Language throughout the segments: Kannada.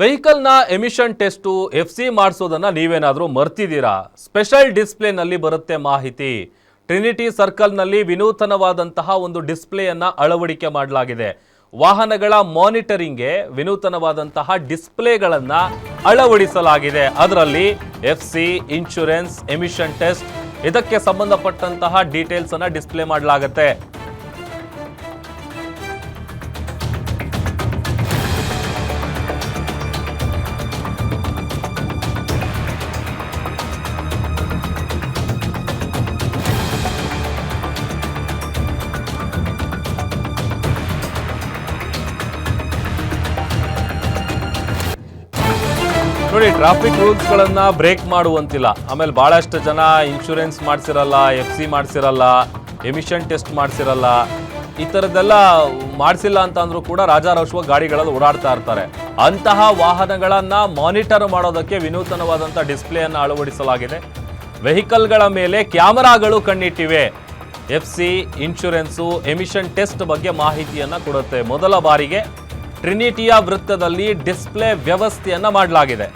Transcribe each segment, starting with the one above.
ವೆಹಿಕಲ್ನ ಎಮಿಷನ್ ಟೆಸ್ಟು FC ಮಾಡಿಸೋದನ್ನ ನೀವೇನಾದರೂ ಮರ್ತಿದ್ದೀರಾ? ಸ್ಪೆಷಲ್ ಡಿಸ್ಪ್ಲೇನಲ್ಲಿ ಬರುತ್ತೆ ಮಾಹಿತಿ. ಟ್ರಿನಿಟಿ ಸರ್ಕಲ್ನಲ್ಲಿ ವಿನೂತನವಾದಂತಹ ಒಂದು ಡಿಸ್ಪ್ಲೇಯನ್ನು ಅಳವಡಿಕೆ ಮಾಡಲಾಗಿದೆ. ವಾಹನಗಳ ಮಾನಿಟರಿಂಗ್ಗೆ ವಿನೂತನವಾದಂತಹ ಡಿಸ್ಪ್ಲೇಗಳನ್ನು ಅಳವಡಿಸಲಾಗಿದೆ. ಅದರಲ್ಲಿ FC, ಇನ್ಶೂರೆನ್ಸ್, ಎಮಿಷನ್ ಟೆಸ್ಟ್ ಇದಕ್ಕೆ ಸಂಬಂಧಪಟ್ಟಂತಹ ಡೀಟೇಲ್ಸ್ ಅನ್ನು ಡಿಸ್ಪ್ಲೇ ಮಾಡಲಾಗುತ್ತೆ. ನೋಡಿ, ಟ್ರಾಫಿಕ್ ರೂಲ್ಸ್ಗಳನ್ನು ಬ್ರೇಕ್ ಮಾಡುವಂತಿಲ್ಲ. ಆಮೇಲೆ ಭಾಳಷ್ಟು ಜನ ಇನ್ಶೂರೆನ್ಸ್ ಮಾಡಿಸಿರಲ್ಲ, FC ಮಾಡಿಸಿರಲ್ಲ, ಎಮಿಷನ್ ಟೆಸ್ಟ್ ಮಾಡಿಸಿರಲ್ಲ, ಈ ಥರದ್ದೆಲ್ಲ ಮಾಡಿಸಿಲ್ಲ ಅಂತ ಅಂದರೂ ಕೂಡ ರಾಜಾರೋಷವಾಗಿ ಗಾಡಿಗಳಲ್ಲಿ ಓಡಾಡ್ತಾ ಇರ್ತಾರೆ. ಅಂತಹ ವಾಹನಗಳನ್ನು ಮಾನಿಟರ್ ಮಾಡೋದಕ್ಕೆ ವಿನೂತನವಾದಂಥ ಡಿಸ್ಪ್ಲೇಯನ್ನು ಅಳವಡಿಸಲಾಗಿದೆ. ವೆಹಿಕಲ್ಗಳ ಮೇಲೆ ಕ್ಯಾಮರಾಗಳು ಕಣ್ಣಿಟ್ಟಿವೆ. FC, ಇನ್ಶೂರೆನ್ಸು, ಎಮಿಷನ್ ಟೆಸ್ಟ್ ಬಗ್ಗೆ ಮಾಹಿತಿಯನ್ನು ಕೊಡುತ್ತೆ. ಮೊದಲ ಬಾರಿಗೆ ಟ್ರಿನಿಟಿಯ ವೃತ್ತದಲ್ಲಿ ಡಿಸ್ಪ್ಲೇ ವ್ಯವಸ್ಥೆಯನ್ನ ಮಾಡಲಾಗಿದೆ.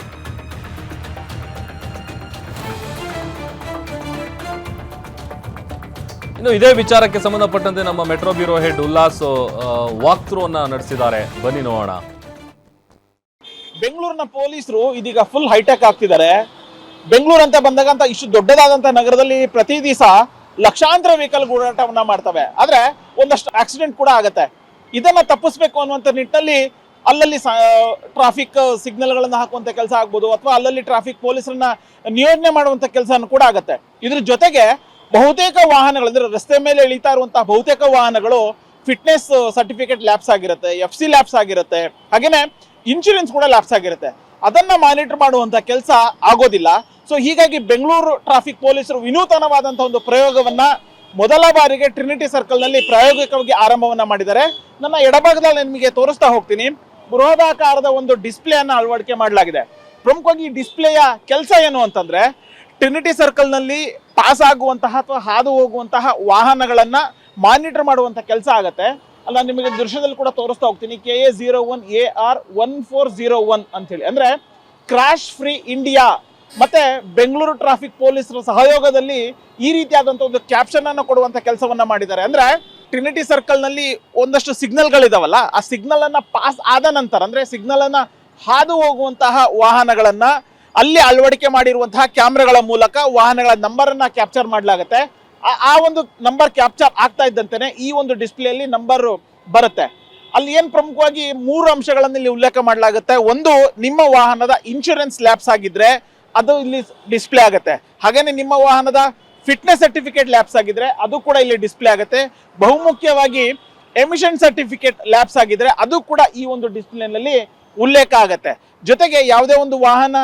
ಇನ್ನು ಇದೇ ವಿಚಾರಕ್ಕೆ ಸಂಬಂಧಪಟ್ಟಂತೆ ನಮ್ಮ metro bureau head Ullas walk through ಅನ್ನ ನಡೆಸಿದ್ದಾರೆ. ಬನ್ನಿ ನೋಡೋಣ. ಬೆಂಗಳೂರಿನ ಪೊಲೀಸರು ಇದೀಗ ಫುಲ್ ಹೈಟೆಕ್ ಆಗ್ತಿದ್ದಾರೆ. ಬೆಂಗಳೂರು ಅಂತ ಬಂದಾಗ ಇಷ್ಟು ದೊಡ್ಡದಾದಂತಹ ನಗರದಲ್ಲಿ ಪ್ರತಿ ದಿವಸ ಲಕ್ಷಾಂತರ ವೆಹಿಕಲ್ ಓಡಾಟವನ್ನ ಮಾಡ್ತವೆ. ಆದ್ರೆ ಒಂದಷ್ಟು ಆಕ್ಸಿಡೆಂಟ್ ಕೂಡ ಆಗತ್ತೆ. ಇದನ್ನ ತಪ್ಪಿಸ್ಬೇಕು ಅನ್ನುವಂಥ ನಿಟ್ಟಿನಲ್ಲಿ ಅಲ್ಲಲ್ಲಿ ಟ್ರಾಫಿಕ್ ಸಿಗ್ನಲ್ಗಳನ್ನ ಹಾಕುವಂತ ಕೆಲಸ ಆಗ್ಬೋದು, ಅಥವಾ ಅಲ್ಲಲ್ಲಿ ಟ್ರಾಫಿಕ್ ಪೊಲೀಸರನ್ನ ನಿಯೋಜನೆ ಮಾಡುವಂತ ಕೆಲಸ ಕೂಡ ಆಗತ್ತೆ. ಇದ್ರ ಜೊತೆಗೆ ಬಹುತೇಕ ವಾಹನಗಳು ಅಂದ್ರೆ ರಸ್ತೆ ಮೇಲೆ ಇಳಿತಾ ಇರುವಂತಹ ಬಹುತೇಕ ವಾಹನಗಳು ಫಿಟ್ನೆಸ್ ಸರ್ಟಿಫಿಕೇಟ್ ಲ್ಯಾಪ್ಸ್ ಆಗಿರುತ್ತೆ, FC ಲ್ಯಾಪ್ಸ್ ಆಗಿರುತ್ತೆ, ಹಾಗೇನೆ ಇನ್ಶೂರೆನ್ಸ್ ಕೂಡ ಲ್ಯಾಪ್ಸ್ ಆಗಿರುತ್ತೆ. ಅದನ್ನ ಮಾನಿಟರ್ ಮಾಡುವಂತ ಕೆಲಸ ಆಗೋದಿಲ್ಲ. ಸೊ ಹೀಗಾಗಿ ಬೆಂಗಳೂರು ಟ್ರಾಫಿಕ್ ಪೊಲೀಸರು ವಿನೂತನವಾದಂತಹ ಒಂದು ಪ್ರಯೋಗವನ್ನ ಮೊದಲ ಬಾರಿಗೆ ಟ್ರಿನಿಟಿ ಸರ್ಕಲ್ ನಲ್ಲಿ ಪ್ರಾಯೋಗಿಕವಾಗಿ ಆರಂಭವನ್ನ ಮಾಡಿದ್ದಾರೆ. ನನ್ನ ಎಡಭಾಗದಲ್ಲಿ ನಿಮಗೆ ತೋರಿಸ್ತಾ ಹೋಗ್ತೀನಿ. ಬೃಹದಾಕಾರದ ಒಂದು ಡಿಸ್ಪ್ಲೇ ಅನ್ನ ಅಳವಡಿಕೆ ಮಾಡಲಾಗಿದೆ. ಪ್ರಮುಖವಾಗಿ ಈ ಡಿಸ್ಪ್ಲೇಯ ಕೆಲಸ ಏನು ಅಂತಂದ್ರೆ, ಟ್ರಿನಿಟಿ ಸರ್ಕಲ್ ನಲ್ಲಿ ಪಾಸ್ ಆಗುವಂತಹ ಅಥವಾ ಹಾದು ಹೋಗುವಂತಹ ವಾಹನಗಳನ್ನ ಮಾನಿಟರ್ ಮಾಡುವಂತ ಕೆಲಸ ಆಗತ್ತೆ. ಅಲ್ಲ, ನಿಮಗೆ ದೃಶ್ಯದಲ್ಲಿ ಕೂಡ ತೋರಿಸ್ತಾ ಹೋಗ್ತೀನಿ. KA 01 AR 1401 ಅಂತ ಹೇಳಿ, ಅಂದ್ರೆ ಕ್ರಾಶ್ ಫ್ರೀ ಇಂಡಿಯಾ ಮತ್ತೆ ಬೆಂಗಳೂರು ಟ್ರಾಫಿಕ್ ಪೊಲೀಸರ ಸಹಯೋಗದಲ್ಲಿ ಈ ರೀತಿಯಾದಂತ ಒಂದು ಕ್ಯಾಪ್ಷನ್ ಅನ್ನು ಕೊಡುವಂತ ಕೆಲಸವನ್ನ ಮಾಡಿದ್ದಾರೆ. ಅಂದ್ರೆ ಟ್ರಿನಿಟಿ ಸರ್ಕಲ್ ನಲ್ಲಿ ಒಂದಷ್ಟು ಸಿಗ್ನಲ್ಗಳಿದಾವಲ್ಲ, ಆ ಸಿಗ್ನಲ್ ಅನ್ನ ಪಾಸ್ ಆದ ನಂತರ, ಅಂದ್ರೆ ಸಿಗ್ನಲ್ ಅನ್ನ ಹಾದು ಹೋಗುವಂತಹ ವಾಹನಗಳನ್ನ ಅಲ್ಲಿ ಅಳವಡಿಕೆ ಮಾಡಿರುವಂತಹ ಕ್ಯಾಮ್ರಾಗಳ ಮೂಲಕ ವಾಹನಗಳ ನಂಬರ್ ಅನ್ನ ಕ್ಯಾಪ್ಚರ್ ಮಾಡಲಾಗುತ್ತೆ. ಆ ಒಂದು ನಂಬರ್ ಕ್ಯಾಪ್ಚರ್ ಆಗ್ತಾ ಇದ್ದಂತೆನೆ ಈ ಒಂದು ಡಿಸ್ಪ್ಲೇಯಲ್ಲಿ ನಂಬರ್ ಬರುತ್ತೆ. ಅಲ್ಲಿ ಏನ್ ಪ್ರಮುಖವಾಗಿ 3 ಅಂಶಗಳನ್ನು ಇಲ್ಲಿ ಉಲ್ಲೇಖ ಮಾಡಲಾಗುತ್ತೆ. ಒಂದು, ನಿಮ್ಮ ವಾಹನದ ಇನ್ಶೂರೆನ್ಸ್ ಲ್ಯಾಪ್ಸ್ ಆಗಿದ್ರೆ ಅದು ಇಲ್ಲಿ ಡಿಸ್ಪ್ಲೇ ಆಗುತ್ತೆ. ಹಾಗೇನೆ ನಿಮ್ಮ ವಾಹನದ ಫಿಟ್ನೆಸ್ ಸರ್ಟಿಫಿಕೇಟ್ ಲ್ಯಾಪ್ಸ್ ಆಗಿದ್ರೆ ಅದು ಕೂಡ ಇಲ್ಲಿ ಡಿಸ್ಪ್ಲೇ ಆಗುತ್ತೆ. ಬಹುಮುಖ್ಯವಾಗಿ ಎಮಿಷನ್ ಸರ್ಟಿಫಿಕೇಟ್ ಲ್ಯಾಪ್ಸ್ ಆಗಿದ್ರೆ ಅದು ಕೂಡ ಈ ಒಂದು ಡಿಸ್ಪ್ಲೇನಲ್ಲಿ ಉಲ್ಲೇಖ ಆಗುತ್ತೆ. ಜೊತೆಗೆ ಯಾವುದೇ ಒಂದು ವಾಹನ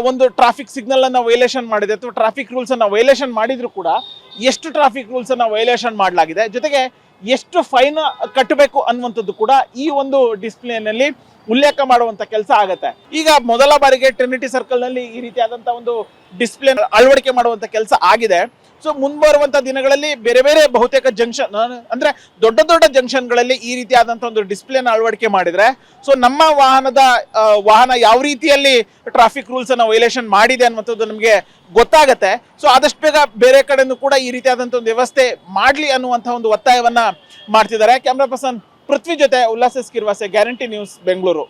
ಒಂದು ಟ್ರಾಫಿಕ್ ಸಿಗ್ನಲ್ ಅನ್ನ ವೈಲೇಷನ್ ಮಾಡಿದೆ ಅಥವಾ ಟ್ರಾಫಿಕ್ ರೂಲ್ಸ್ ಅನ್ನ ವೈಲೇಷನ್ ಮಾಡಿದ್ರು ಕೂಡ ಎಷ್ಟು ಟ್ರಾಫಿಕ್ ರೂಲ್ಸ್ ಅನ್ನ ವೈಲೇಷನ್ ಮಾಡಲಾಗಿದೆ, ಜೊತೆಗೆ ಎಷ್ಟು ಫೈನ್ ಕಟ್ಟಬೇಕು ಅನ್ನುವಂಥದ್ದು ಕೂಡ ಈ ಒಂದು ಡಿಸ್ಪ್ಲೇನಲ್ಲಿ ಉಲ್ಲೇಖ ಮಾಡುವಂತ ಕೆಲಸ ಆಗತ್ತೆ. ಈಗ ಮೊದಲ ಬಾರಿಗೆ ಟ್ರಿನಿಟಿ ಸರ್ಕಲ್ ನಲ್ಲಿ ಈ ರೀತಿಯಾದಂತಹ ಒಂದು ಡಿಸ್ಪ್ಲೇ ಅಳವಡಿಕೆ ಮಾಡುವಂತ ಕೆಲಸ ಆಗಿದೆ. ಸೊ ಮುಂಬರುವಂತ ದಿನಗಳಲ್ಲಿ ಬೇರೆ ಬೇರೆ ಬಹುತೇಕ ಜಂಕ್ಷನ್ ಅಂದ್ರೆ ದೊಡ್ಡ ದೊಡ್ಡ ಜಂಕ್ಷನ್ ಗಳಲ್ಲಿ ಈ ರೀತಿಯಾದಂತಹ ಒಂದು ಡಿಸ್ಪ್ಲೇನ ಅಳವಡಿಕೆ ಮಾಡಿದ್ರೆ ಸೊ ನಮ್ಮ ವಾಹನ ಯಾವ ರೀತಿಯಲ್ಲಿ ಟ್ರಾಫಿಕ್ ರೂಲ್ಸ್ ಅನ್ನ ವೈಲೇಷನ್ ಮಾಡಿದೆ ಅನ್ನುವಂಥದ್ದು ನಮಗೆ ಗೊತ್ತಾಗತ್ತೆ. ಸೊ ಆದಷ್ಟು ಬೇಗ ಬೇರೆ ಕಡೆನೂ ಕೂಡ ಈ ರೀತಿಯಾದಂತಹ ಒಂದು ವ್ಯವಸ್ಥೆ ಮಾಡ್ಲಿ ಅನ್ನುವಂತಹ ಒಂದು ಒತ್ತಾಯವನ್ನ ಮಾಡ್ತಿದ್ದಾರೆ. ಕ್ಯಾಮ್ರಾ ಪರ್ಸನ್ ಪೃಥ್ವಿ ಜೊತೆ ಉಲ್ಲಾಸ್ ಕಿರ್ವಾಸೆ, ಗ್ಯಾರಂಟಿ ನ್ಯೂಸ್, ಬೆಂಗಳೂರು.